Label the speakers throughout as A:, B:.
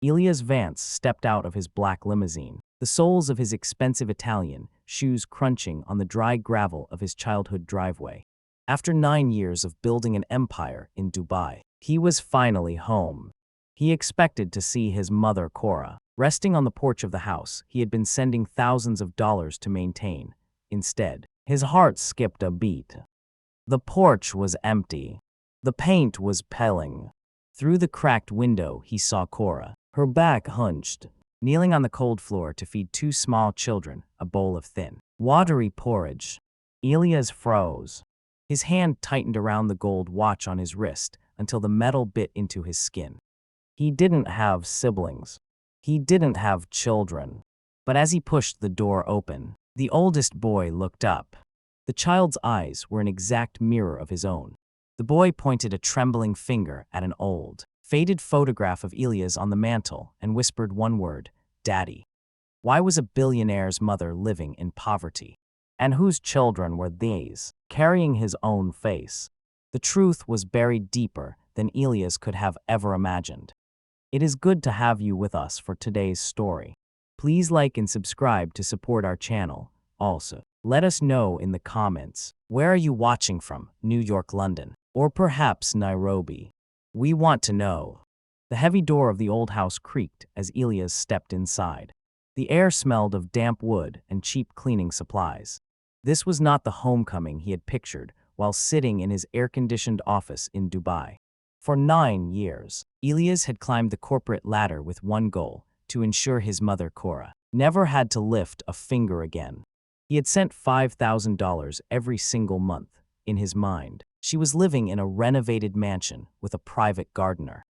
A: Elias Vance stepped out of his black limousine, the soles of his expensive Italian shoes crunching on the dry gravel of his childhood driveway. After 9 years of building an empire in Dubai, he was finally home. He expected to see his mother Cora, resting on the porch of the house he had been sending thousands of dollars to maintain. Instead, his heart skipped a beat. The porch was empty. The paint was peeling. Through the cracked window, he saw Cora, her back hunched, kneeling on the cold floor to feed 2 small children a bowl of thin, watery porridge. Elias froze. His hand tightened around the gold watch on his wrist until the metal bit into his skin. He didn't have siblings. He didn't have children. But as he pushed the door open, the oldest boy looked up. The child's eyes were an exact mirror of his own. The boy pointed a trembling finger at an old, faded photograph of Elias on the mantel and whispered one word, "Daddy." Why was a billionaire's mother living in poverty? And whose children were these, carrying his own face? The truth was buried deeper than Elias could have ever imagined. It is good to have you with us for today's story. Please like and subscribe to support our channel. Also, let us know in the comments, where are you watching from? New York, London, or perhaps Nairobi? We want to know. The heavy door of the old house creaked as Elias stepped inside. The air smelled of damp wood and cheap cleaning supplies. This was not the homecoming he had pictured while sitting in his air-conditioned office in Dubai. For 9 years, Elias had climbed the corporate ladder with one goal: to ensure his mother Cora never had to lift a finger again. He had sent $5,000 every single month. In his mind, she was living in a renovated mansion with a private gardener.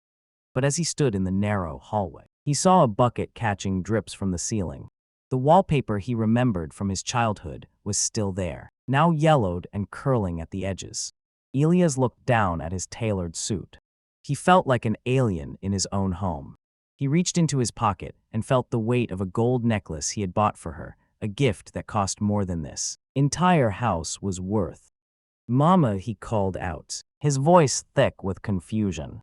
A: But as he stood in the narrow hallway, he saw a bucket catching drips from the ceiling. The wallpaper he remembered from his childhood was still there, now yellowed and curling at the edges. Elias looked down at his tailored suit. He felt like an alien in his own home. He reached into his pocket and felt the weight of a gold necklace he had bought for her, a gift that cost more than this entire house was worth. "Mama," he called out, his voice thick with confusion.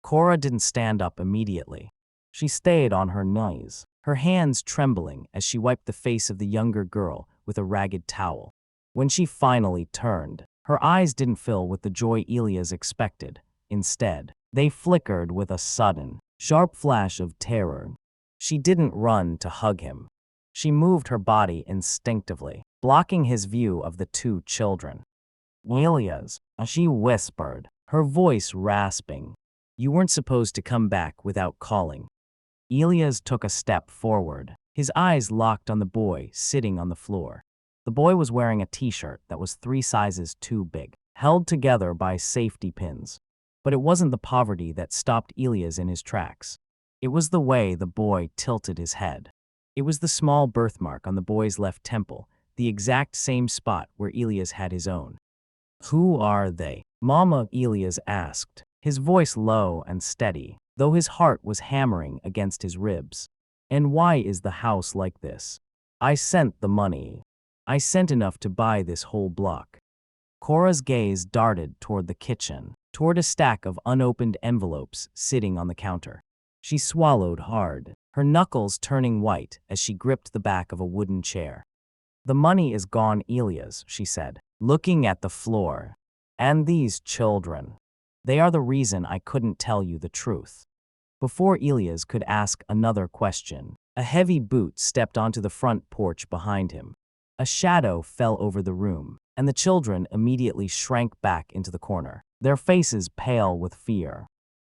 A: Cora didn't stand up immediately. She stayed on her knees, her hands trembling as she wiped the face of the younger girl with a ragged towel. When she finally turned, her eyes didn't fill with the joy Elias expected. Instead, they flickered with a sudden, sharp flash of terror. She didn't run to hug him. She moved her body instinctively, blocking his view of the 2 children. "Elias," she whispered, her voice rasping. "You weren't supposed to come back without calling." Elias took a step forward, his eyes locked on the boy sitting on the floor. The boy was wearing a t-shirt that was 3 sizes too big, held together by safety pins. But it wasn't the poverty that stopped Elias in his tracks. It was the way the boy tilted his head. It was the small birthmark on the boy's left temple, the exact same spot where Elias had his own. "Who are they, Mama?" Elias asked, his voice low and steady, though his heart was hammering against his ribs. "And why is the house like this?" "I sent the money. I sent enough to buy this whole block." Cora's gaze darted toward the kitchen, toward a stack of unopened envelopes sitting on the counter. She swallowed hard, her knuckles turning white as she gripped the back of a wooden chair. "The money is gone, Elias," she said, looking at the floor. "And these children. They are the reason I couldn't tell you the truth." Before Elias could ask another question, a heavy boot stepped onto the front porch behind him. A shadow fell over the room, and the children immediately shrank back into the corner, their faces pale with fear.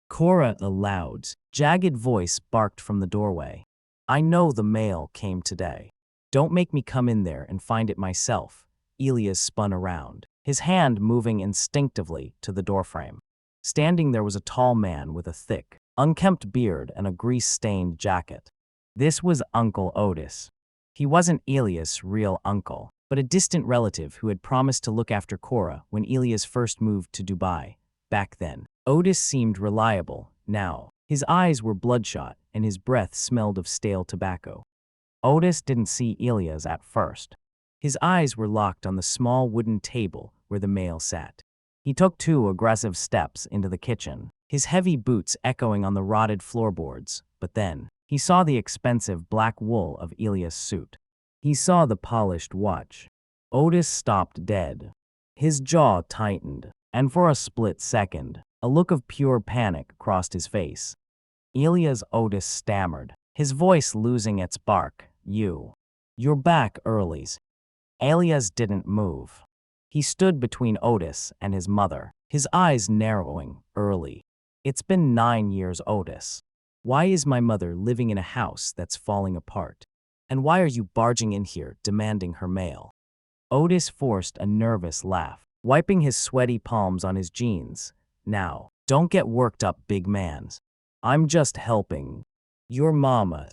A: Cora, a loud, jagged voice barked from the doorway. "I know the mail came today. Don't make me come in there and find it myself." Elias spun around, his hand moving instinctively to the doorframe. Standing there was a tall man with a thick, unkempt beard and a grease-stained jacket. This was Uncle Otis. He wasn't Elias' real uncle, but a distant relative who had promised to look after Cora when Elias first moved to Dubai. Back then, Otis seemed reliable. Now, his eyes were bloodshot and his breath smelled of stale tobacco. Otis didn't see Elias at first. His eyes were locked on the small wooden table where the mail sat. He took 2 aggressive steps into the kitchen, his heavy boots echoing on the rotted floorboards. But then, he saw the expensive black wool of Elias' suit. He saw the polished watch. Otis stopped dead. His jaw tightened, and for a split second, a look of pure panic crossed his face. Elias, Otis stammered, his voice losing its bark. You're back, Earlies. Elias didn't move. He stood between Otis and his mother, his eyes narrowing. Early. It's been 9 years, Otis. Why is my mother living in a house that's falling apart? And why are you barging in here demanding her mail? Otis forced a nervous laugh, wiping his sweaty palms on his jeans. Now, don't get worked up, big mans. I'm just helping. Your mama.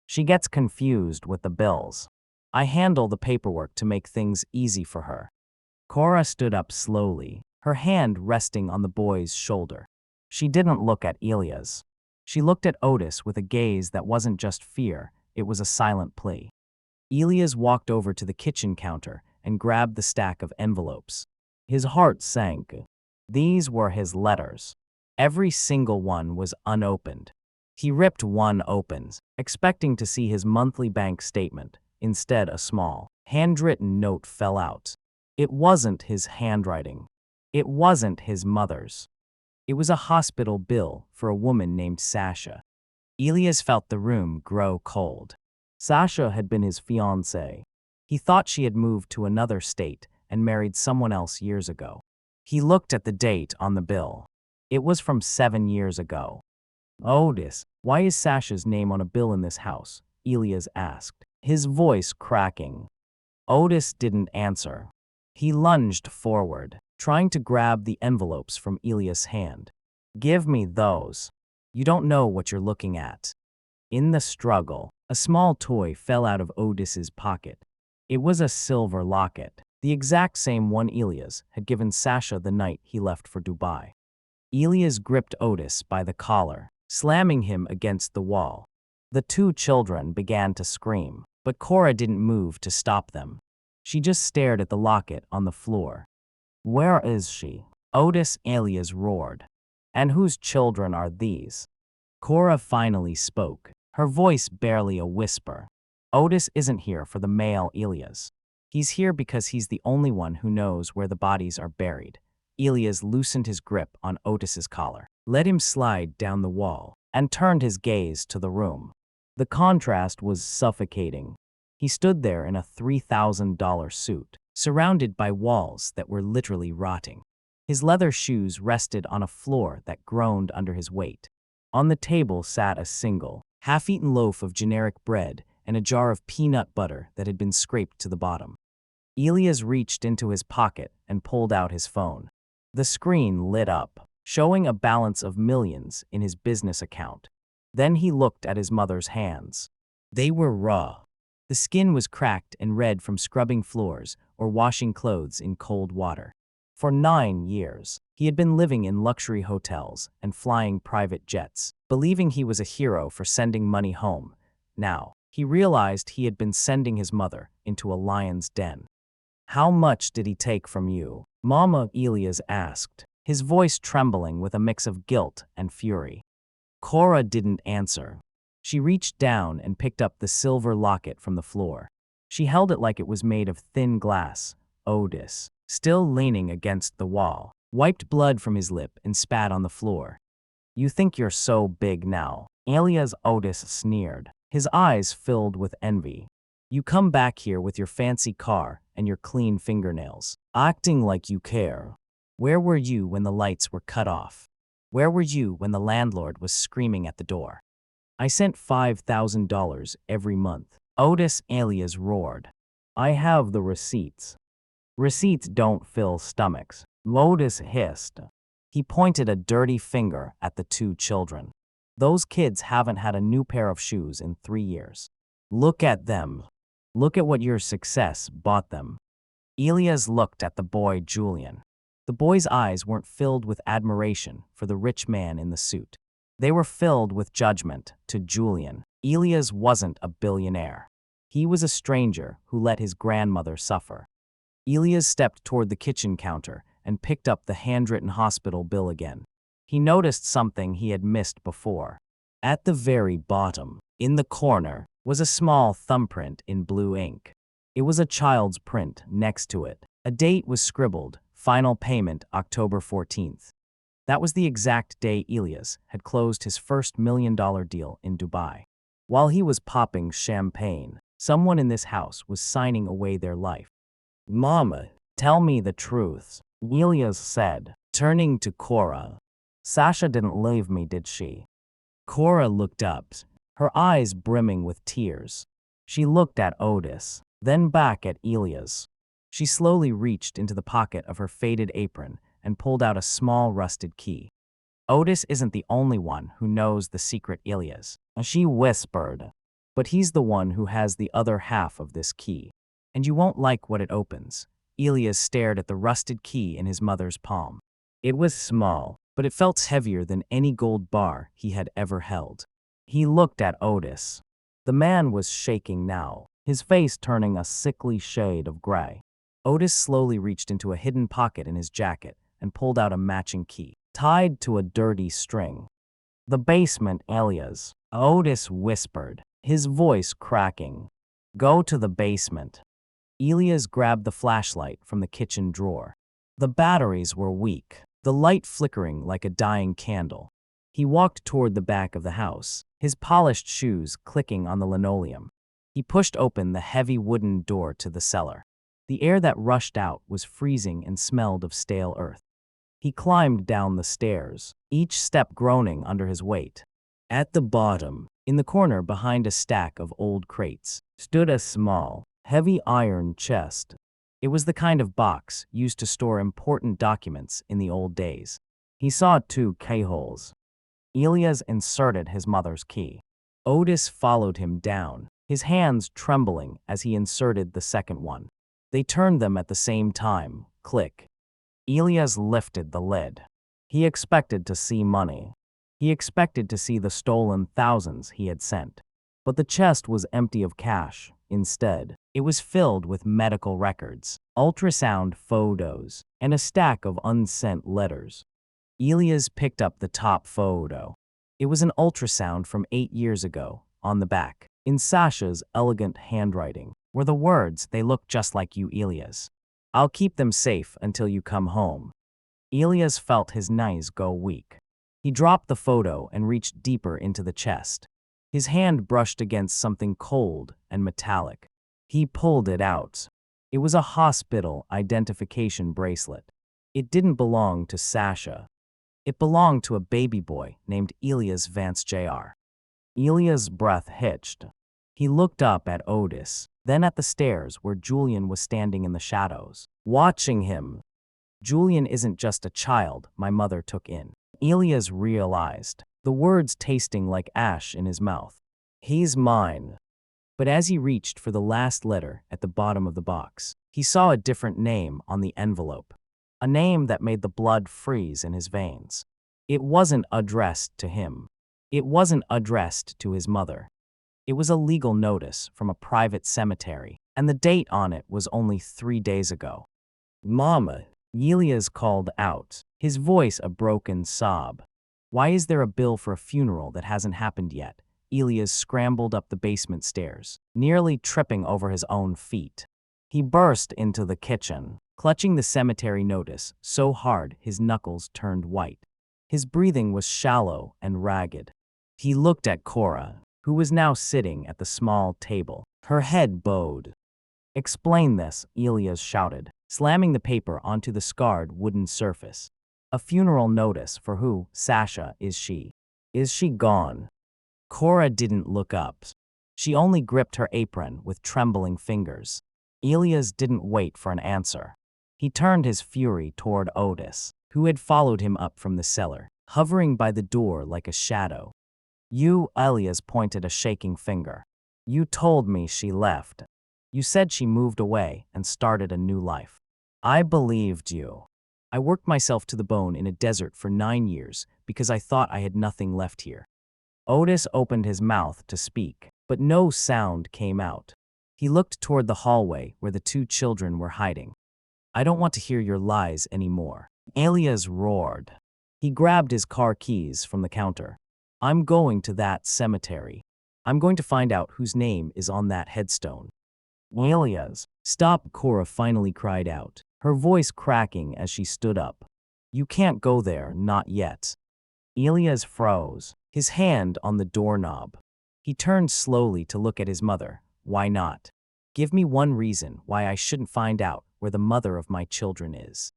A: She gets confused with the bills. I handle the paperwork to make things easy for her. Cora stood up slowly, her hand resting on the boy's shoulder. She didn't look at Elias. She looked at Otis with a gaze that wasn't just fear, it was a silent plea. Elias walked over to the kitchen counter and grabbed the stack of envelopes. His heart sank. These were his letters. Every single one was unopened. He ripped one open, expecting to see his monthly bank statement. Instead, a small, handwritten note fell out. It wasn't his handwriting. It wasn't his mother's. It was a hospital bill for a woman named Sasha. Elias felt the room grow cold. Sasha had been his fiancée. He thought she had moved to another state and married someone else years ago. He looked at the date on the bill. It was from 7 years ago. Otis, why is Sasha's name on a bill in this house? Elias asked, his voice cracking. Otis didn't answer. He lunged forward, trying to grab the envelopes from Elias' hand. Give me those. You don't know what you're looking at. In the struggle, a small toy fell out of Otis's pocket. It was a silver locket, the exact same one Elias had given Sasha the night he left for Dubai. Elias gripped Otis by the collar, slamming him against the wall. The two children began to scream, but Cora didn't move to stop them. She just stared at the locket on the floor. Where is she? Otis, Elias roared. And whose children are these? Cora finally spoke, her voice barely a whisper. Otis isn't here for the male Elias. He's here because he's the only one who knows where the bodies are buried. Elias loosened his grip on Otis's collar, let him slide down the wall, and turned his gaze to the room. The contrast was suffocating. He stood there in a $3,000 suit, surrounded by walls that were literally rotting. His leather shoes rested on a floor that groaned under his weight. On the table sat a single, half-eaten loaf of generic bread and a jar of peanut butter that had been scraped to the bottom. Elias reached into his pocket and pulled out his phone. The screen lit up, showing a balance of millions in his business account. Then he looked at his mother's hands. They were raw. The skin was cracked and red from scrubbing floors or washing clothes in cold water. For 9 years, he had been living in luxury hotels and flying private jets, believing he was a hero for sending money home. Now, he realized he had been sending his mother into a lion's den. How much did he take from you? Mama, Elias asked, his voice trembling with a mix of guilt and fury. Cora didn't answer. She reached down and picked up the silver locket from the floor. She held it like it was made of thin glass. Otis, still leaning against the wall, wiped blood from his lip and spat on the floor. You think you're so big now? Elias, Otis sneered, his eyes filled with envy. You come back here with your fancy car and your clean fingernails, acting like you care. Where were you when the lights were cut off? Where were you when the landlord was screaming at the door? I sent $5,000 every month. Otis, Elias roared. I have the receipts. Receipts don't fill stomachs. Otis hissed. He pointed a dirty finger at the two children. Those kids haven't had a new pair of shoes in 3 years. Look at them. Look at what your success bought them. Elias looked at the boy Julian. The boy's eyes weren't filled with admiration for the rich man in the suit. They were filled with judgment. To Julian, Elias wasn't a billionaire. He was a stranger who let his grandmother suffer. Elias stepped toward the kitchen counter and picked up the handwritten hospital bill again. he noticed something he had missed before. At the very bottom, in the corner, was a small thumbprint in blue ink. It was a child's print next to it. A date was scribbled, final payment October 14th. That was the exact day Elias had closed his first $1 million deal in Dubai. While he was popping champagne, someone in this house was signing away their life. "Mama, tell me the truth," Elias said, turning to Cora. "Sasha didn't leave me, did she?" Cora looked up, her eyes brimming with tears. She looked at Otis, then back at Elias. She slowly reached into the pocket of her faded apron and pulled out a small rusted key. "Otis isn't the only one who knows the secret, Elias," she whispered. "But he's the one who has the other half of this key. And you won't like what it opens." Elias stared at the rusted key in his mother's palm. It was small, but it felt heavier than any gold bar he had ever held. He looked at Otis. The man was shaking now, his face turning a sickly shade of gray. Otis slowly reached into a hidden pocket in his jacket and pulled out a matching key, tied to a dirty string. "The basement, Elias," Otis whispered, his voice cracking. "Go to the basement." Elias grabbed the flashlight from the kitchen drawer. The batteries were weak, the light flickering like a dying candle. He walked toward the back of the house, his polished shoes clicking on the linoleum. He pushed open the heavy wooden door to the cellar. The air that rushed out was freezing and smelled of stale earth. He climbed down the stairs, each step groaning under his weight. At the bottom, in the corner behind a stack of old crates, stood a small, heavy iron chest. It was the kind of box used to store important documents in the old days. He saw 2 keyholes. Elias inserted his mother's key. Otis followed him down, his hands trembling as he inserted the second one. They turned them at the same time, click. Elias lifted the lid. He expected to see money. He expected to see the stolen thousands he had sent. But the chest was empty of cash. Instead, it was filled with medical records, ultrasound photos, and a stack of unsent letters. Elias picked up the top photo. It was an ultrasound from 8 years ago. On the back, in Sasha's elegant handwriting, were the words, "They look just like you, Elias. I'll keep them safe until you come home." Elias felt his knees go weak. He dropped the photo and reached deeper into the chest. His hand brushed against something cold and metallic. He pulled it out. It was a hospital identification bracelet. It didn't belong to Sasha. It belonged to a baby boy named Elias Vance Jr. Elias' breath hitched. He looked up at Otis, then at the stairs where Julian was standing in the shadows, watching him. "Julian isn't just a child," my mother took in. Elias realized, the words tasting like ash in his mouth. "He's mine." But as he reached for the last letter at the bottom of the box, he saw a different name on the envelope. A name that made the blood freeze in his veins. It wasn't addressed to him. It wasn't addressed to his mother. It was a legal notice from a private cemetery, and the date on it was only 3 days ago. "Mama," Elias called out, his voice a broken sob. "Why is there a bill for a funeral that hasn't happened yet?" Elias scrambled up the basement stairs, nearly tripping over his own feet. He burst into the kitchen, clutching the cemetery notice so hard his knuckles turned white. His breathing was shallow and ragged. He looked at Cora, who was now sitting at the small table, her head bowed. "Explain this," Elias shouted, slamming the paper onto the scarred wooden surface. "A funeral notice for who? Sasha, is she? Is she gone?" Cora didn't look up. She only gripped her apron with trembling fingers. Elias didn't wait for an answer. He turned his fury toward Otis, who had followed him up from the cellar, hovering by the door like a shadow. "You," Elias pointed a shaking finger. "You told me she left. You said she moved away and started a new life. I believed you. I worked myself to the bone in a desert for 9 years because I thought I had nothing left here." Otis opened his mouth to speak, but no sound came out. He looked toward the hallway where the 2 children were hiding. "I don't want to hear your lies anymore," Elias roared. He grabbed his car keys from the counter. I'm going to that cemetery. I'm going to find out whose name is on that headstone. Elias. Stop, Cora finally cried out, her voice cracking as she stood up. You can't go there, not yet. Elias froze, his hand on the doorknob. He turned slowly to look at his mother. Why not? Give me one reason why I shouldn't find out where the mother of my children is.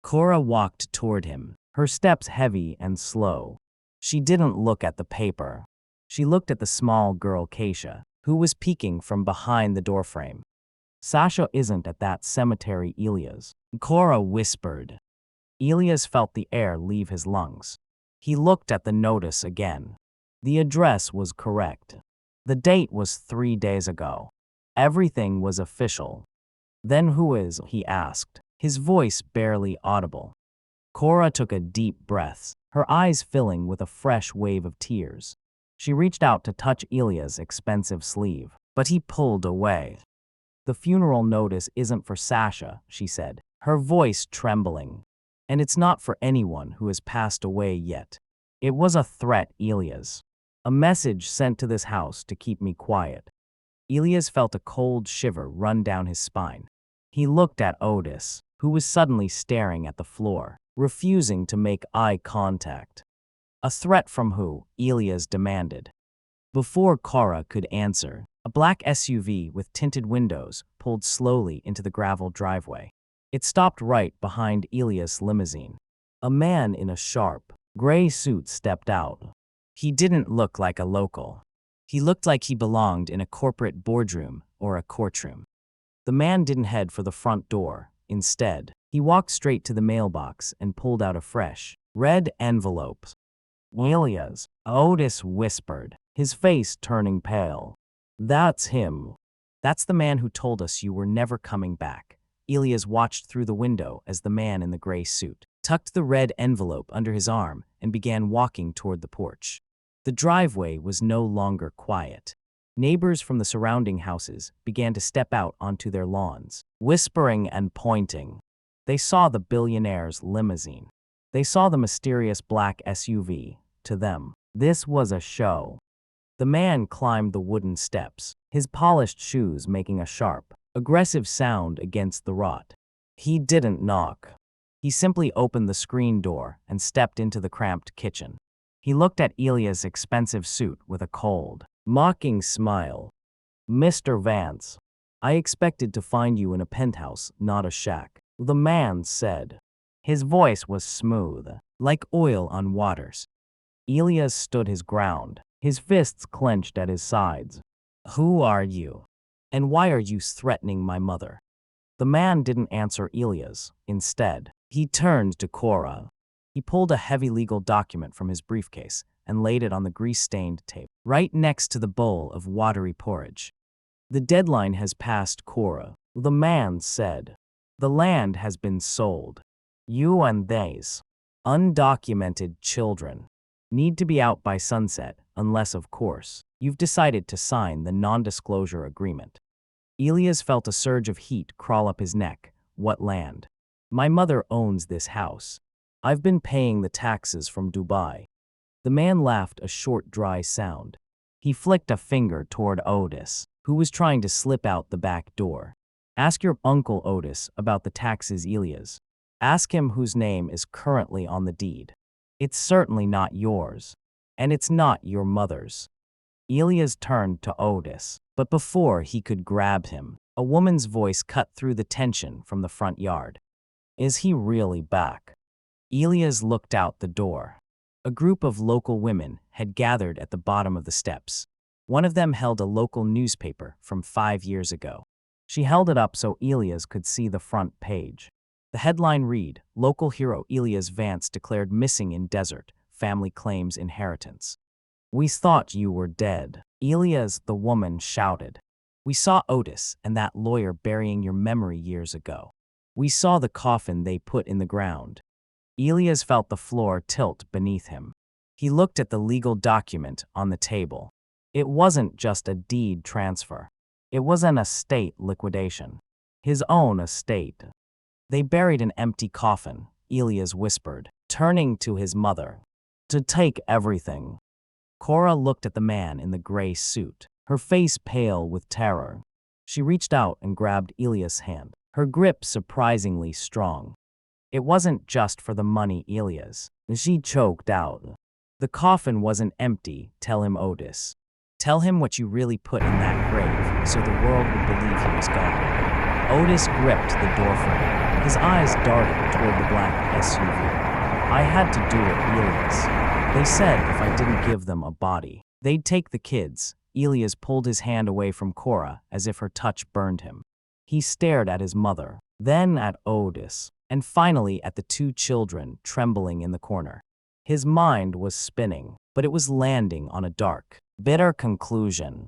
A: Cora walked toward him, her steps heavy and slow. She didn't look at the paper. She looked at the small girl Keisha, who was peeking from behind the doorframe. Sasha isn't at that cemetery, Elias. Cora whispered. Elias felt the air leave his lungs. He looked at the notice again. The address was correct. The date was 3 days ago. Everything was official. Then who is, he asked, his voice barely audible. Cora took a deep breath, her eyes filling with a fresh wave of tears. She reached out to touch Elias' expensive sleeve, but he pulled away. The funeral notice isn't for Sasha, she said, her voice trembling. And it's not for anyone who has passed away yet. It was a threat, Elias. A message sent to this house to keep me quiet. Elias felt a cold shiver run down his spine. He looked at Otis, who was suddenly staring at the floor, refusing to make eye contact. A threat from who? Elias demanded. Before Cora could answer, a black SUV with tinted windows pulled slowly into the gravel driveway. It stopped right behind Elias' limousine. A man in a sharp, gray suit stepped out. He didn't look like a local. He looked like he belonged in a corporate boardroom or a courtroom. The man didn't head for the front door. Instead, he walked straight to the mailbox and pulled out a fresh, red envelope. Elias, Otis whispered, his face turning pale. That's him. That's the man who told us you were never coming back. Elias watched through the window as the man in the gray suit tucked the red envelope under his arm and began walking toward the porch. The driveway was no longer quiet. Neighbors from the surrounding houses began to step out onto their lawns, whispering and pointing. They saw the billionaire's limousine. They saw the mysterious black SUV. To them, this was a show. The man climbed the wooden steps, his polished shoes making a sharp, aggressive sound against the rot. He didn't knock. He simply opened the screen door and stepped into the cramped kitchen. He looked at Elias' expensive suit with a cold, mocking smile. Mr. Vance, I expected to find you in a penthouse, not a shack, the man said. His voice was smooth, like oil on waters. Elias stood his ground, his fists clenched at his sides. Who are you? And why are you threatening my mother? The man didn't answer Elias. Instead, he turned to Cora. He pulled a heavy legal document from his briefcase and laid it on the grease-stained table, right next to the bowl of watery porridge. The deadline has passed, Cora, the man said. The land has been sold. You and they's undocumented children need to be out by sunset, unless, of course, you've decided to sign the non-disclosure agreement. Elias felt a surge of heat crawl up his neck. What land? My mother owns this house. I've been paying the taxes from Dubai. The man laughed a short, dry sound. He flicked a finger toward Otis, who was trying to slip out the back door. Ask your uncle Otis about the taxes, Elias. Ask him whose name is currently on the deed. It's certainly not yours. And it's not your mother's. Elias turned to Otis, but before he could grab him, a woman's voice cut through the tension from the front yard. Is he really back? Elias looked out the door. A group of local women had gathered at the bottom of the steps. One of them held a local newspaper from 5 years ago. She held it up so Elias could see the front page. The headline read, Local hero Elias Vance declared missing in desert, family claims inheritance. We thought you were dead. Elias, the woman shouted. We saw Otis and that lawyer burying your memory years ago. We saw the coffin they put in the ground. Elias felt the floor tilt beneath him. He looked at the legal document on the table. It wasn't just a deed transfer. It was an estate liquidation. His own estate. They buried an empty coffin, Elias whispered, turning to his mother. To take everything. Cora looked at the man in the gray suit, her face pale with terror. She reached out and grabbed Elias' hand, her grip surprisingly strong. It wasn't just for the money, Elias. She choked out. The coffin wasn't empty, tell him, Otis. Tell him what you really put in that grave, so the world would believe he was gone. Otis gripped the doorframe. His eyes darted toward the black SUV. I had to do it, Elias. They said if I didn't give them a body, they'd take the kids. Elias pulled his hand away from Cora as if her touch burned him. He stared at his mother, then at Otis, and finally at the two children trembling in the corner. His mind was spinning, but it was landing on a dark, bitter conclusion.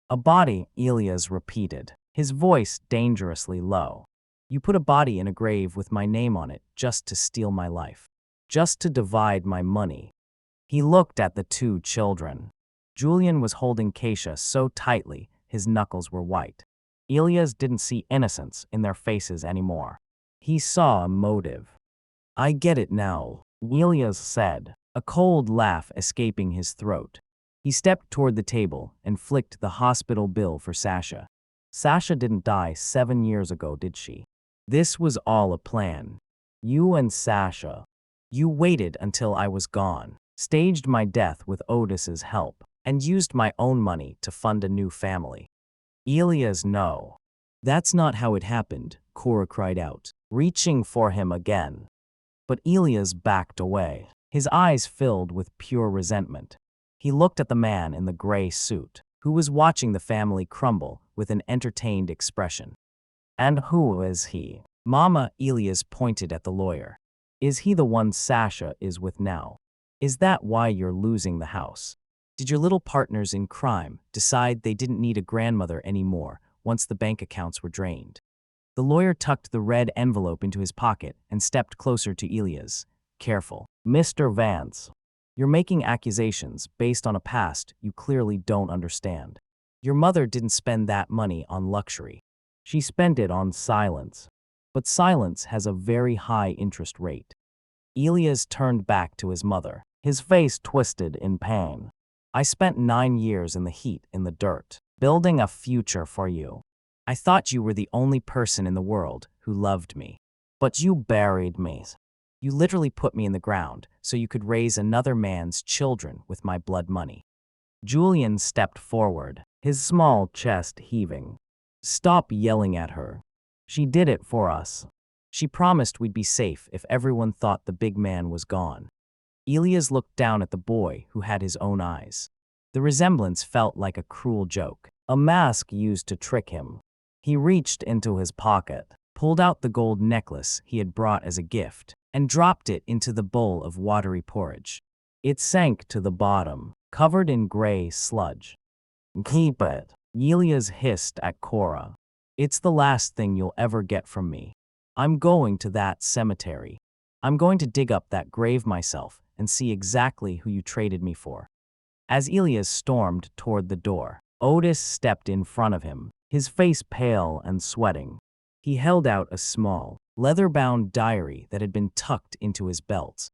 A: A body, Elias repeated, his voice dangerously low. You put a body in a grave with my name on it just to steal my life, just to divide my money. He looked at the two children. Julian was holding Keisha so tightly his knuckles were white. Elias didn't see innocence in their faces anymore. He saw a motive. I get it now, Elias said, a cold laugh escaping his throat. He stepped toward the table and flicked the hospital bill for Sasha. Sasha didn't die 7 years ago, did she? This was all a plan. You and Sasha. You waited until I was gone, staged my death with Otis's help, and used my own money to fund a new family. Elias, no. That's not how it happened, Cora cried out, reaching for him again. But Elias backed away, his eyes filled with pure resentment. He looked at the man in the gray suit, who was watching the family crumble with an entertained expression. And who is he? Mama, Elias pointed at the lawyer. Is he the one Sasha is with now? Is that why you're losing the house? Did your little partners in crime decide they didn't need a grandmother anymore once the bank accounts were drained? The lawyer tucked the red envelope into his pocket and stepped closer to Elias. Careful. Mr. Vance, you're making accusations based on a past you clearly don't understand. Your mother didn't spend that money on luxury. She spent it on silence. But silence has a very high interest rate. Elias turned back to his mother, his face twisted in pain. I spent 9 years in the heat, in the dirt, building a future for you. I thought you were the only person in the world who loved me. But you buried me. You literally put me in the ground so you could raise another man's children with my blood money. Julian stepped forward, his small chest heaving. Stop yelling at her. She did it for us. She promised we'd be safe if everyone thought the big man was gone. Elias looked down at the boy who had his own eyes. The resemblance felt like a cruel joke, a mask used to trick him. He reached into his pocket, pulled out the gold necklace he had brought as a gift, and dropped it into the bowl of watery porridge. It sank to the bottom, covered in gray sludge. Keep it, Elias hissed at Cora. It's the last thing you'll ever get from me. I'm going to that cemetery. I'm going to dig up that grave myself and see exactly who you traded me for. As Elias stormed toward the door, Otis stepped in front of him, his face pale and sweating. He held out a small, leather-bound diary that had been tucked into his belt.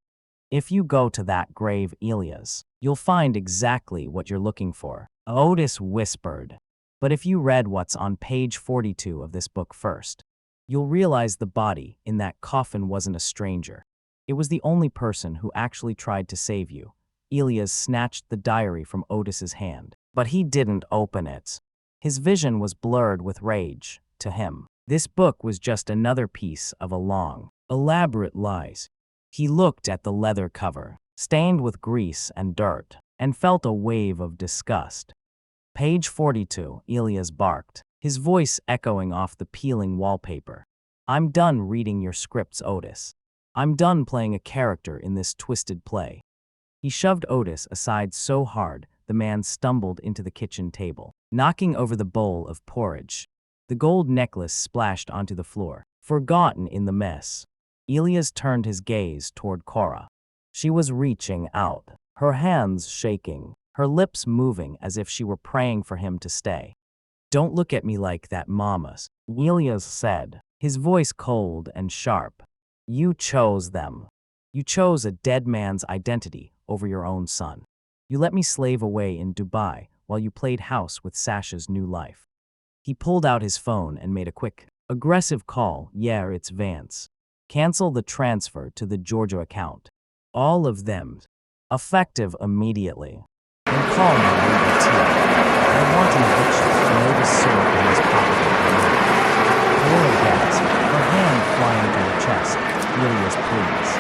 A: If you go to that grave, Elias, you'll find exactly what you're looking for, Otis whispered. But if you read what's on page 42 of this book first, you'll realize the body in that coffin wasn't a stranger. It was the only person who actually tried to save you. Elias snatched the diary from Otis's hand, but he didn't open it. His vision was blurred with rage. To him, this book was just another piece of a long, elaborate lies. He looked at the leather cover, stained with grease and dirt, and felt a wave of disgust. Page 42, Elias barked, his voice echoing off the peeling wallpaper. I'm done reading your scripts, Otis. I'm done playing a character in this twisted play. He shoved Otis aside so hard the man stumbled into the kitchen table, knocking over the bowl of porridge. The gold necklace splashed onto the floor, forgotten in the mess. Elias turned his gaze toward Cora. She was reaching out, her hands shaking, her lips moving as if she were praying for him to stay. Don't look at me like that, Mama, Elias said, his voice cold and sharp. You chose them. You chose a dead man's identity over your own son. You let me slave away in Dubai while you played house with Sasha's new life. He pulled out his phone and made a quick, aggressive call. Yeah, it's Vance. Cancel the transfer to the Georgia account. All of them. Effective immediately. And call me legal team. I want an eviction. Notice sword in his pocket. Laura gasped, her hand flying to her chest. Ilias, please.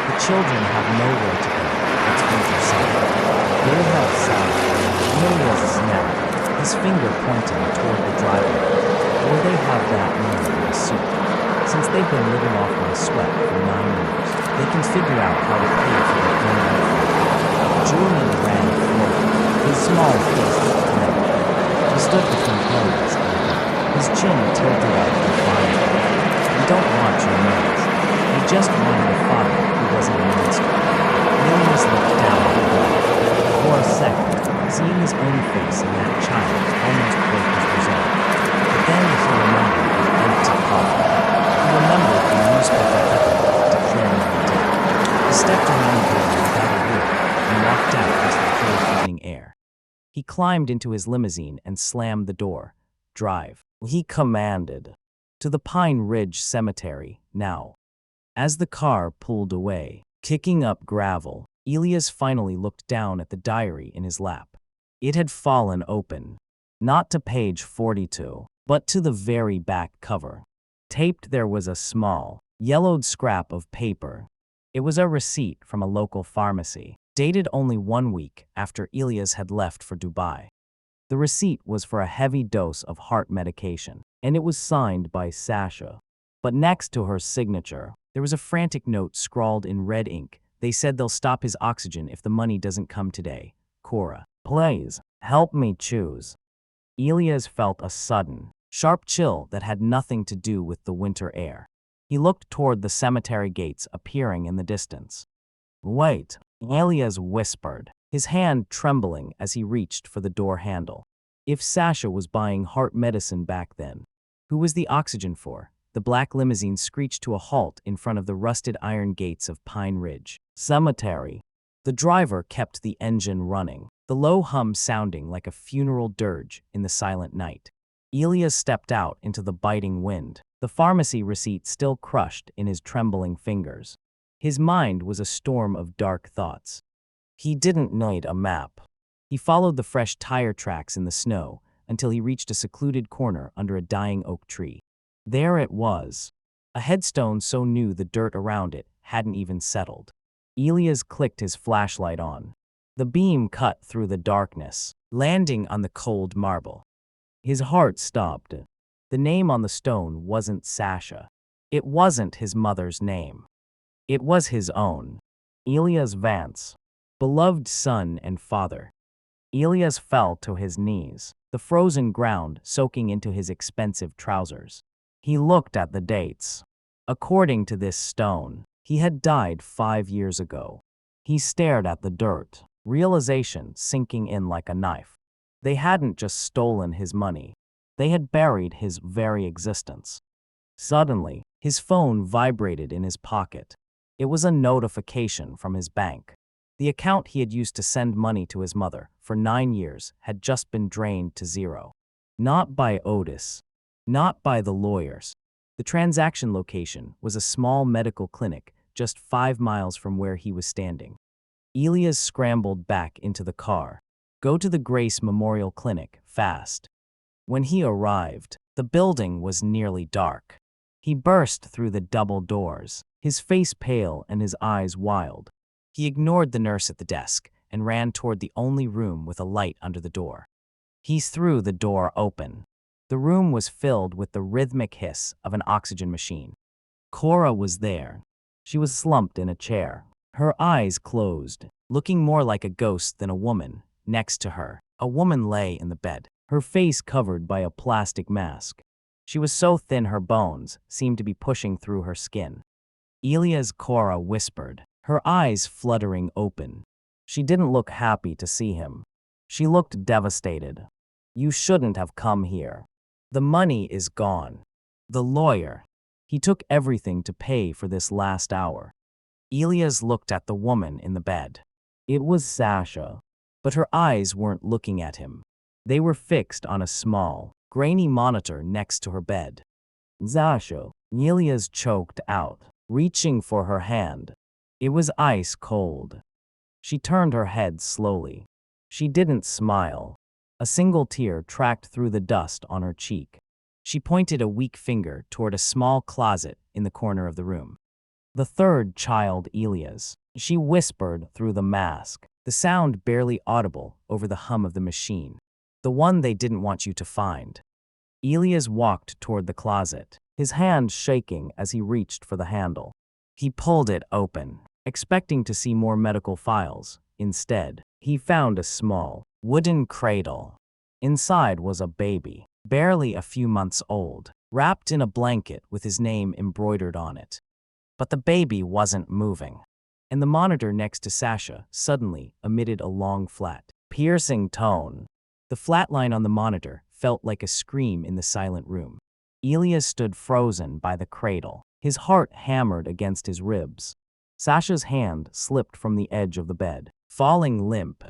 A: The children have nowhere to go. It's winter summer. They have sound. Ilias snapped, his finger pointing toward the driveway. Or they have that man in a suit. Since they've been living off my sweat for 9 years, they can figure out how to pay for their own life. Julian ran forward, his small fist clenched. He stood between Ilias and her, his chin tilted up defiantly. We don't want your nails. We just wanted a father who wasn't a monster. Ilias looked down at the boy. For a second, seeing his own face in that child almost broke his resolve. But then he remembered the empty coffin. He remembered the newspaper headline declaring him dead. He stepped around the building without a word and walked out into the cold evening air. He climbed into his limousine and slammed the door. Drive, he commanded. To the Pine Ridge Cemetery, now. As the car pulled away, kicking up gravel, Ilias finally looked down at the diary in his lap. It had fallen open. Not to page 42, but to the very back cover. Taped there was a small, yellowed scrap of paper. It was a receipt from a local pharmacy, dated only 1 week after Ilias had left for Dubai. The receipt was for a heavy dose of heart medication, and it was signed by Sasha. But next to her signature, there was a frantic note scrawled in red ink. They said they'll stop his oxygen if the money doesn't come today. Cora, please, help me choose. Ilias felt a sudden, sharp chill that had nothing to do with the winter air. He looked toward the cemetery gates appearing in the distance. Wait, Ilias whispered, his hand trembling as he reached for the door handle. If Sasha was buying heart medicine back then, who was the oxygen for? The black limousine screeched to a halt in front of the rusted iron gates of Pine Ridge Cemetery. The driver kept the engine running, the low hum sounding like a funeral dirge in the silent night. Ilias stepped out into the biting wind, the pharmacy receipt still crushed in his trembling fingers. His mind was a storm of dark thoughts. He didn't need a map. He followed the fresh tire tracks in the snow until he reached a secluded corner under a dying oak tree. There it was, a headstone so new the dirt around it hadn't even settled. Ilias clicked his flashlight on. The beam cut through the darkness, landing on the cold marble. His heart stopped. The name on the stone wasn't Sasha. It wasn't his mother's name. It was his own. Ilias Vance, beloved son and father. Ilias fell to his knees, the frozen ground soaking into his expensive trousers. He looked at the dates. According to this stone, he had died 5 years ago. He stared at the dirt, realization sinking in like a knife. They hadn't just stolen his money. They had buried his very existence. Suddenly, his phone vibrated in his pocket. It was a notification from his bank. The account he had used to send money to his mother for 9 years had just been drained to zero. Not by Otis. Not by the lawyers. The transaction location was a small medical clinic just 5 miles from where he was standing. Ilias scrambled back into the car. Go to the Grace Memorial Clinic, fast. When he arrived, the building was nearly dark. He burst through the double doors, his face pale and his eyes wild. He ignored the nurse at the desk and ran toward the only room with a light under the door. He threw the door open. The room was filled with the rhythmic hiss of an oxygen machine. Cora was there. She was slumped in a chair, her eyes closed, looking more like a ghost than a woman. Next to her, a woman lay in the bed, her face covered by a plastic mask. She was so thin her bones seemed to be pushing through her skin. Ilias, Cora whispered, her eyes fluttering open. She didn't look happy to see him. She looked devastated. You shouldn't have come here. The money is gone. The lawyer. He took everything to pay for this last hour. Elias looked at the woman in the bed. It was Sasha, but her eyes weren't looking at him. They were fixed on a small, grainy monitor next to her bed. Sasha, Elias choked out, reaching for her hand. It was ice cold. She turned her head slowly. She didn't smile. A single tear tracked through the dust on her cheek. She pointed a weak finger toward a small closet in the corner of the room. The third child, Elias. She whispered through the mask, the sound barely audible over the hum of the machine. The one they didn't want you to find. Elias walked toward the closet, his hand shaking as he reached for the handle. He pulled it open, expecting to see more medical files. Instead, he found a small, wooden cradle. Inside was a baby, barely a few months old, wrapped in a blanket with his name embroidered on it. But the baby wasn't moving, and the monitor next to Sasha suddenly emitted a long, flat, piercing tone. The flat line on the monitor felt like a scream in the silent room. Elias stood frozen by the cradle, his heart hammered against his ribs. Sasha's hand slipped from the edge of the bed, falling limp.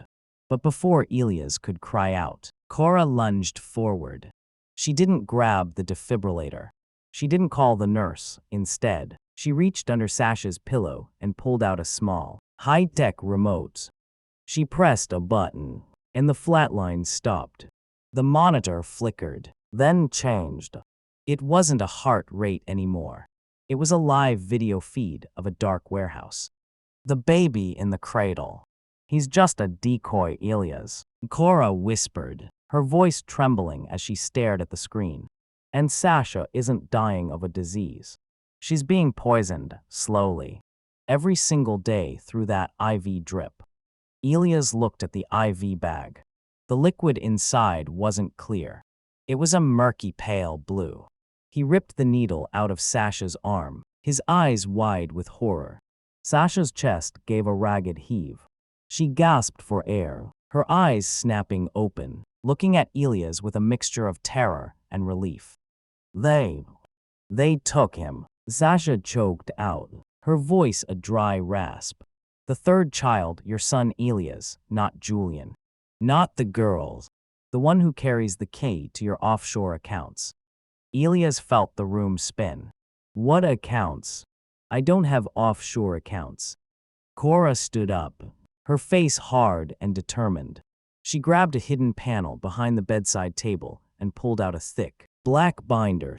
A: But before Elias could cry out, Cora lunged forward. She didn't grab the defibrillator. She didn't call the nurse. Instead, she reached under Sasha's pillow and pulled out a small, high-tech remote. She pressed a button, and the flatline stopped. The monitor flickered, then changed. It wasn't a heart rate anymore. It was a live video feed of a dark warehouse. The baby in the cradle. He's just a decoy, Elias, Cora whispered, her voice trembling as she stared at the screen. And Sasha isn't dying of a disease. She's being poisoned, slowly, every single day through that IV drip. Elias looked at the IV bag. The liquid inside wasn't clear. It was a murky pale blue. He ripped the needle out of Sasha's arm, his eyes wide with horror. Sasha's chest gave a ragged heave. She gasped for air, her eyes snapping open, looking at Elias with a mixture of terror and relief. They took him, Sasha choked out, her voice a dry rasp. The third child, your son Elias, not Julian. Not the girls. The one who carries the key to your offshore accounts. Elias felt the room spin. What accounts? I don't have offshore accounts. Cora stood up, her face hard and determined. She grabbed a hidden panel behind the bedside table and pulled out a thick, black binder.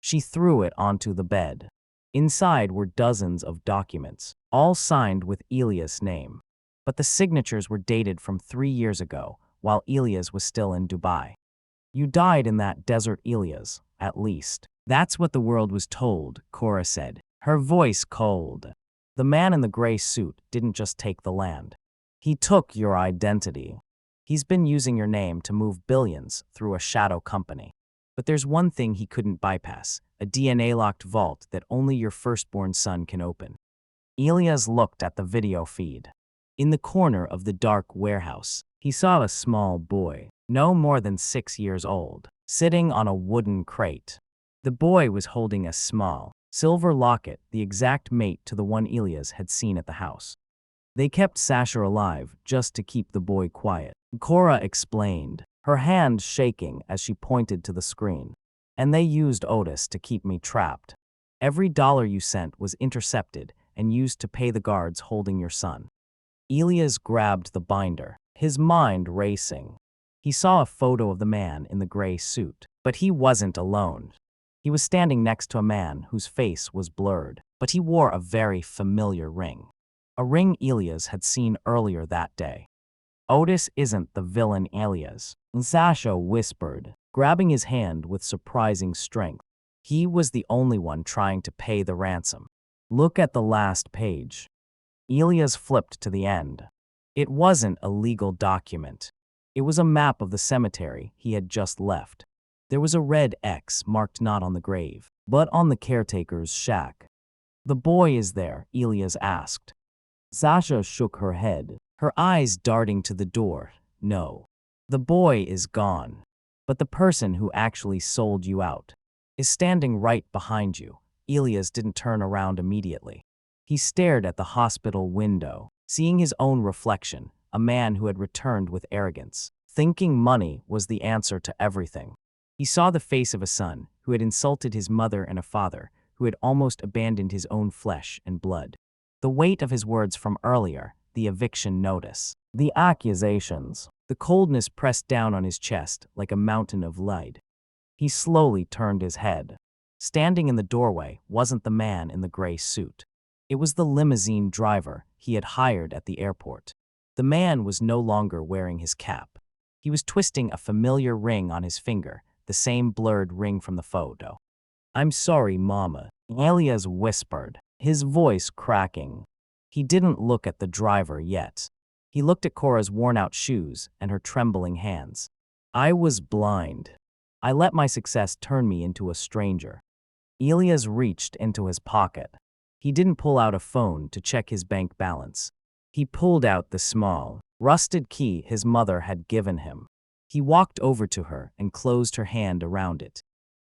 A: She threw it onto the bed. Inside were dozens of documents, all signed with Elias' name. But the signatures were dated from 3 years ago, while Elias was still in Dubai. You died in that desert, Elias, at least. That's what the world was told, Cora said, her voice cold. The man in the gray suit didn't just take the land. He took your identity. He's been using your name to move billions through a shadow company. But there's one thing he couldn't bypass, a DNA-locked vault that only your firstborn son can open. Elias looked at the video feed. In the corner of the dark warehouse, he saw a small boy, no more than 6 years old, sitting on a wooden crate. The boy was holding a small, silver locket, the exact mate to the one Elias had seen at the house. They kept Sasha alive just to keep the boy quiet, Cora explained, her hand shaking as she pointed to the screen. And they used Otis to keep me trapped. Every dollar you sent was intercepted and used to pay the guards holding your son. Elias grabbed the binder, his mind racing. He saw a photo of the man in the gray suit, but he wasn't alone. He was standing next to a man whose face was blurred, but he wore a very familiar ring. A ring Elias had seen earlier that day. Otis isn't the villain, Elias, Sasha whispered, grabbing his hand with surprising strength. He was the only one trying to pay the ransom. Look at the last page. Elias flipped to the end. It wasn't a legal document. It was a map of the cemetery he had just left. There was a red X marked not on the grave, but on the caretaker's shack. The boy is there, Elias asked. Sasha shook her head, her eyes darting to the door. No. The boy is gone. But the person who actually sold you out is standing right behind you, Elias didn't turn around immediately. He stared at the hospital window, seeing his own reflection, a man who had returned with arrogance, thinking money was the answer to everything. He saw the face of a son who had insulted his mother and a father who had almost abandoned his own flesh and blood. The weight of his words from earlier, the eviction notice, the accusations, the coldness pressed down on his chest like a mountain of lead. He slowly turned his head. Standing in the doorway wasn't the man in the gray suit. It was the limousine driver he had hired at the airport. The man was no longer wearing his cap. He was twisting a familiar ring on his finger, the same blurred ring from the photo. "I'm sorry, Mama," Elias whispered, his voice cracking. He didn't look at the driver yet. He looked at Cora's worn-out shoes and her trembling hands. "I was blind. I let my success turn me into a stranger." Elias reached into his pocket. He didn't pull out a phone to check his bank balance. He pulled out the small, rusted key his mother had given him. He walked over to her and closed her hand around it.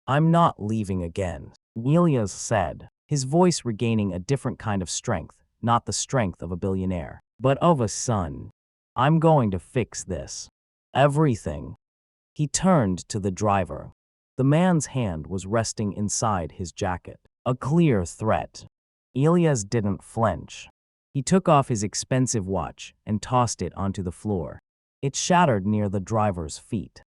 A: "I'm not leaving again," Elias said, his voice regaining a different kind of strength, not the strength of a billionaire, but of a son. "I'm going to fix this. Everything." He turned to the driver. The man's hand was resting inside his jacket, a clear threat. Elias didn't flinch. He took off his expensive watch and tossed it onto the floor. It shattered near the driver's feet.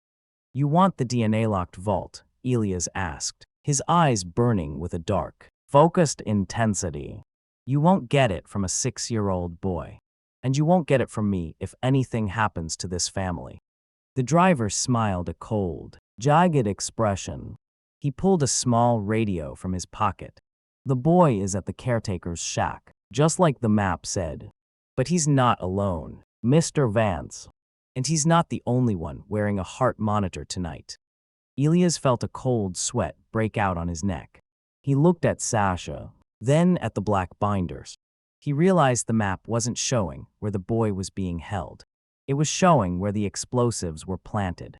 A: "You want the DNA-locked vault?" Elias asked, his eyes burning with a dark, focused intensity. "You won't get it from a 6-year-old boy. And you won't get it from me if anything happens to this family." The driver smiled a cold, jagged expression. He pulled a small radio from his pocket. "The boy is at the caretaker's shack, just like the map said. But he's not alone, Mr. Vance. And he's not the only one wearing a heart monitor tonight." Elias felt a cold sweat break out on his neck. He looked at Sasha, then at the black binders. He realized the map wasn't showing where the boy was being held. It was showing where the explosives were planted.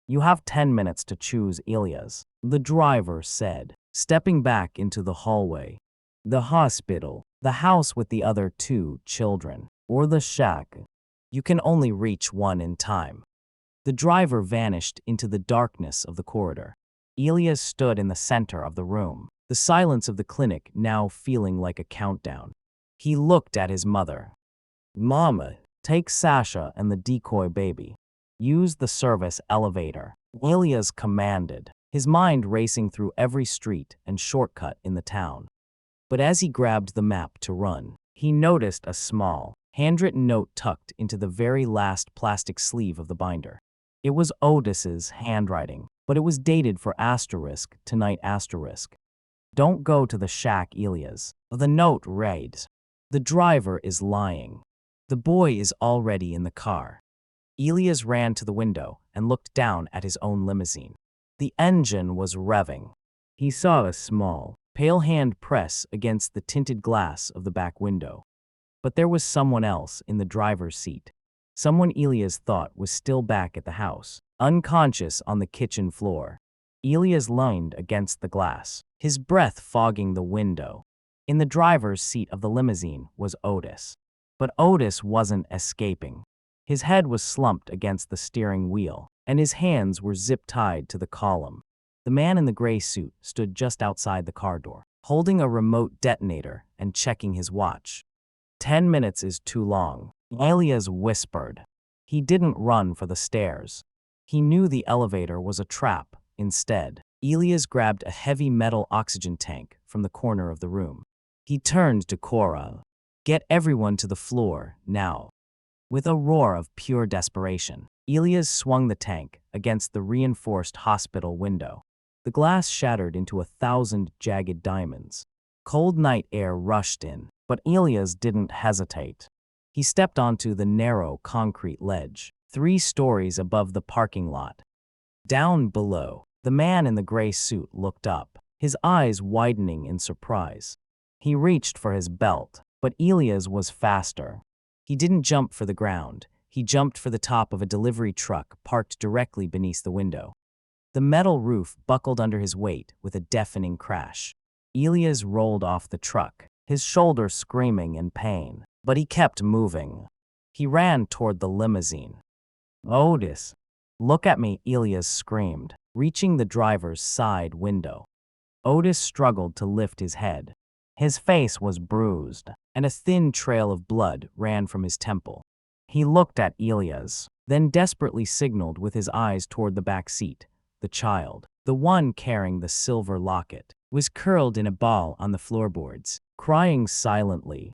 A: "You have 10 minutes to choose, Elias," the driver said, stepping back into the hallway. "The hospital, the house with the other 2 children, or the shack. You can only reach one in time." The driver vanished into the darkness of the corridor. Elias stood in the center of the room, the silence of the clinic now feeling like a countdown. He looked at his mother. "Mama, take Sasha and the decoy baby. Use the service elevator," Elias commanded, his mind racing through every street and shortcut in the town. But as he grabbed the map to run, he noticed a small, handwritten note tucked into the very last plastic sleeve of the binder. It was Otis's handwriting, but it was dated for asterisk tonight asterisk. "Don't go to the shack, Elias." The note read, "The driver is lying. The boy is already in the car." Elias ran to the window and looked down at his own limousine. The engine was revving. He saw a small, pale hand press against the tinted glass of the back window. But there was someone else in the driver's seat. Someone Elias thought was still back at the house, unconscious on the kitchen floor. Elias leaned against the glass, his breath fogging the window. In the driver's seat of the limousine was Otis. But Otis wasn't escaping. His head was slumped against the steering wheel, and his hands were zip-tied to the column. The man in the gray suit stood just outside the car door, holding a remote detonator and checking his watch. 10 minutes is too long, Elias whispered. He didn't run for the stairs. He knew the elevator was a trap. Instead, Elias grabbed a heavy metal oxygen tank from the corner of the room. He turned to Cora. "Get everyone to the floor, now." With a roar of pure desperation, Elias swung the tank against the reinforced hospital window. The glass shattered into 1,000 jagged diamonds. Cold night air rushed in, but Elias didn't hesitate. He stepped onto the narrow concrete ledge, 3 stories above the parking lot. Down below, the man in the gray suit looked up, his eyes widening in surprise. He reached for his belt, but Elias was faster. He didn't jump for the ground. He jumped for the top of a delivery truck parked directly beneath the window. The metal roof buckled under his weight with a deafening crash. Elias rolled off the truck, his shoulder screaming in pain, but he kept moving. He ran toward the limousine. Otis, look at me, Elias screamed, reaching the driver's side window. Otis struggled to lift his head. His face was bruised, and a thin trail of blood ran from his temple. He looked at Elias, then desperately signaled with his eyes toward the back seat. The child, the one carrying the silver locket, was curled in a ball on the floorboards, crying silently.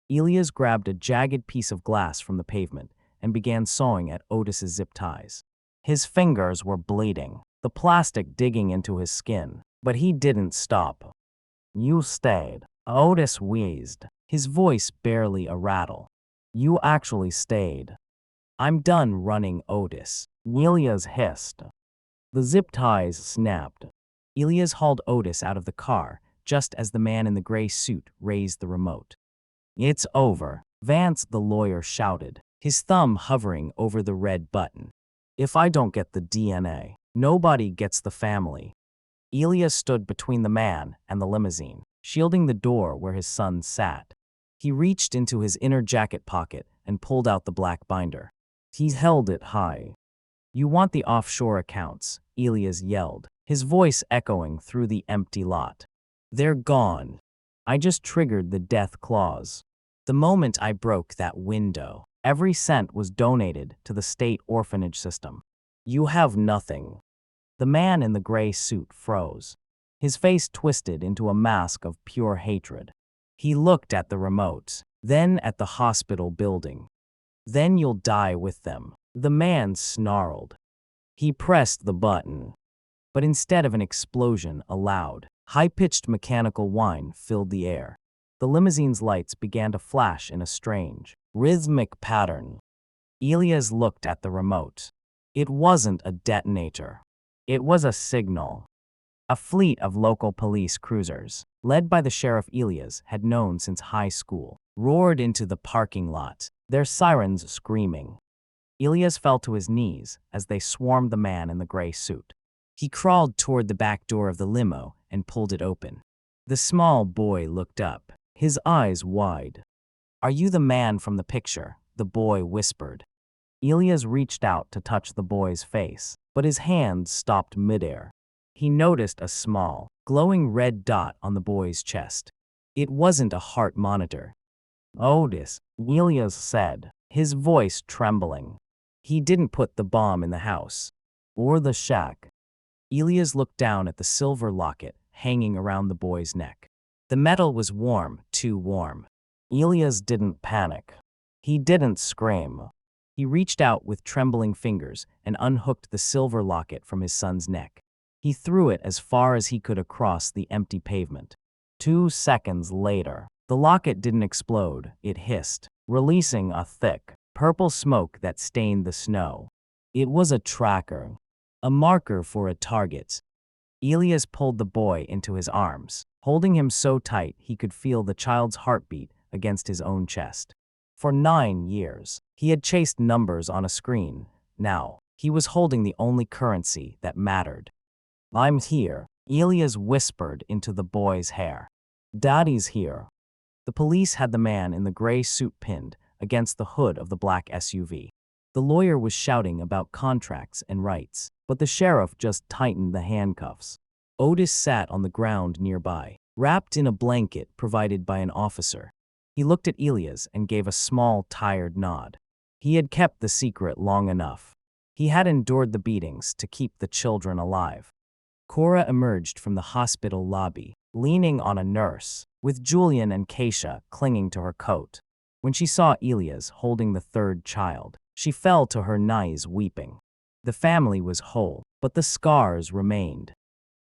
A: Elias grabbed a jagged piece of glass from the pavement and began sawing at Otis's zip ties. His fingers were bleeding, the plastic digging into his skin, but he didn't stop. You stayed, Otis wheezed, his voice barely a rattle. You actually stayed. I'm done running, Otis, Elias hissed. The zip ties snapped. Elias hauled Otis out of the car just as the man in the gray suit raised the remote. It's over, Vance the lawyer shouted, his thumb hovering over the red button. If I don't get the DNA, nobody gets the family. Elias stood between the man and the limousine, shielding the door where his son sat. He reached into his inner jacket pocket and pulled out the black binder. He held it high. You want the offshore accounts, Elias yelled, his voice echoing through the empty lot. They're gone. I just triggered the death clause. The moment I broke that window, every cent was donated to the state orphanage system. You have nothing. The man in the gray suit froze. His face twisted into a mask of pure hatred. He looked at the remote, then at the hospital building. Then you'll die with them, the man snarled. He pressed the button. But instead of an explosion, a loud, high-pitched mechanical whine filled the air. The limousine's lights began to flash in a strange, rhythmic pattern. Elias looked at the remote. It wasn't a detonator. It was a signal. A fleet of local police cruisers, led by the sheriff Elias had known since high school, roared into the parking lot, their sirens screaming. Elias fell to his knees as they swarmed the man in the gray suit. He crawled toward the back door of the limo and pulled it open. The small boy looked up, his eyes wide. Are you the man from the picture? The boy whispered. Elias reached out to touch the boy's face, but his hand stopped midair. He noticed a small, glowing red dot on the boy's chest. It wasn't a heart monitor. Otis, Elias said, his voice trembling. He didn't put the bomb in the house. Or the shack. Elias looked down at the silver locket hanging around the boy's neck. The metal was warm, too warm. Elias didn't panic. He didn't scream. He reached out with trembling fingers and unhooked the silver locket from his son's neck. He threw it as far as he could across the empty pavement. 2 seconds later, the locket didn't explode, it hissed, releasing a thick, purple smoke that stained the snow. It was a tracker, a marker for a target. Elias pulled the boy into his arms, holding him so tight he could feel the child's heartbeat against his own chest. For 9 years, he had chased numbers on a screen. Now, he was holding the only currency that mattered. I'm here, Elias whispered into the boy's hair. Daddy's here. The police had the man in the gray suit pinned against the hood of the black SUV. The lawyer was shouting about contracts and rights, but the sheriff just tightened the handcuffs. Otis sat on the ground nearby, wrapped in a blanket provided by an officer. He looked at Elias and gave a small, tired nod. He had kept the secret long enough. He had endured the beatings to keep the children alive. Cora emerged from the hospital lobby, leaning on a nurse, with Julian and Keisha clinging to her coat. When she saw Elias holding the third child, she fell to her knees weeping. The family was whole, but the scars remained.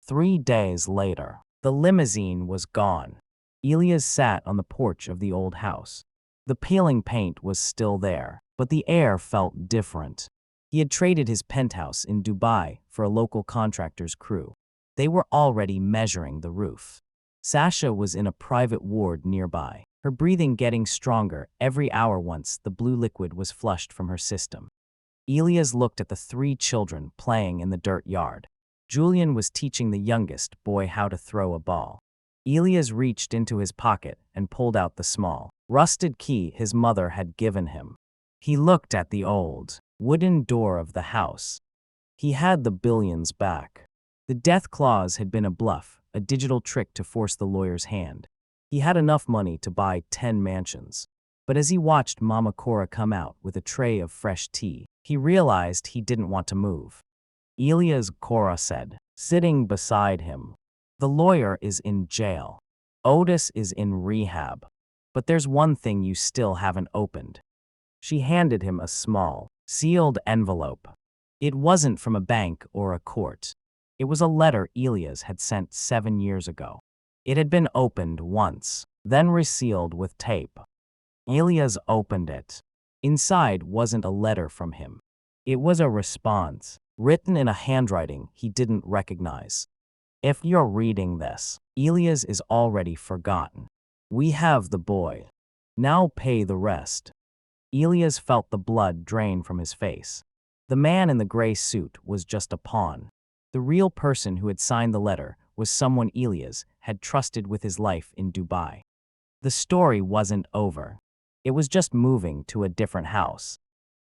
A: 3 days later, the limousine was gone. Elias sat on the porch of the old house. The peeling paint was still there, but the air felt different. He had traded his penthouse in Dubai for a local contractor's crew. They were already measuring the roof. Sasha was in a private ward nearby, her breathing getting stronger every hour once the blue liquid was flushed from her system. Elias looked at the 3 children playing in the dirt yard. Julian was teaching the youngest boy how to throw a ball. Elias reached into his pocket and pulled out the small, rusted key his mother had given him. He looked at the old, wooden door of the house. He had the billions back. The death clause had been a bluff, a digital trick to force the lawyer's hand. He had enough money to buy 10 mansions. But as he watched Mama Cora come out with a tray of fresh tea, he realized he didn't want to move. Elias, Cora said, sitting beside him. The lawyer is in jail. Otis is in rehab. But there's one thing you still haven't opened. She handed him a small, sealed envelope. It wasn't from a bank or a court. It was a letter Elias had sent 7 years ago. It had been opened once, then resealed with tape. Elias opened it. Inside wasn't a letter from him. It was a response, written in a handwriting he didn't recognize. If you're reading this, Elias is already forgotten. We have the boy. Now pay the rest. Elias felt the blood drain from his face. The man in the gray suit was just a pawn. The real person who had signed the letter was someone Elias had trusted with his life in Dubai. The story wasn't over. It was just moving to a different house.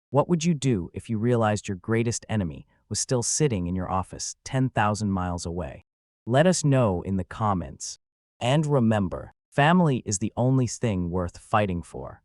A: What would you do if you realized your greatest enemy was still sitting in your office 10,000 miles away? Let us know in the comments. And remember, family is the only thing worth fighting for.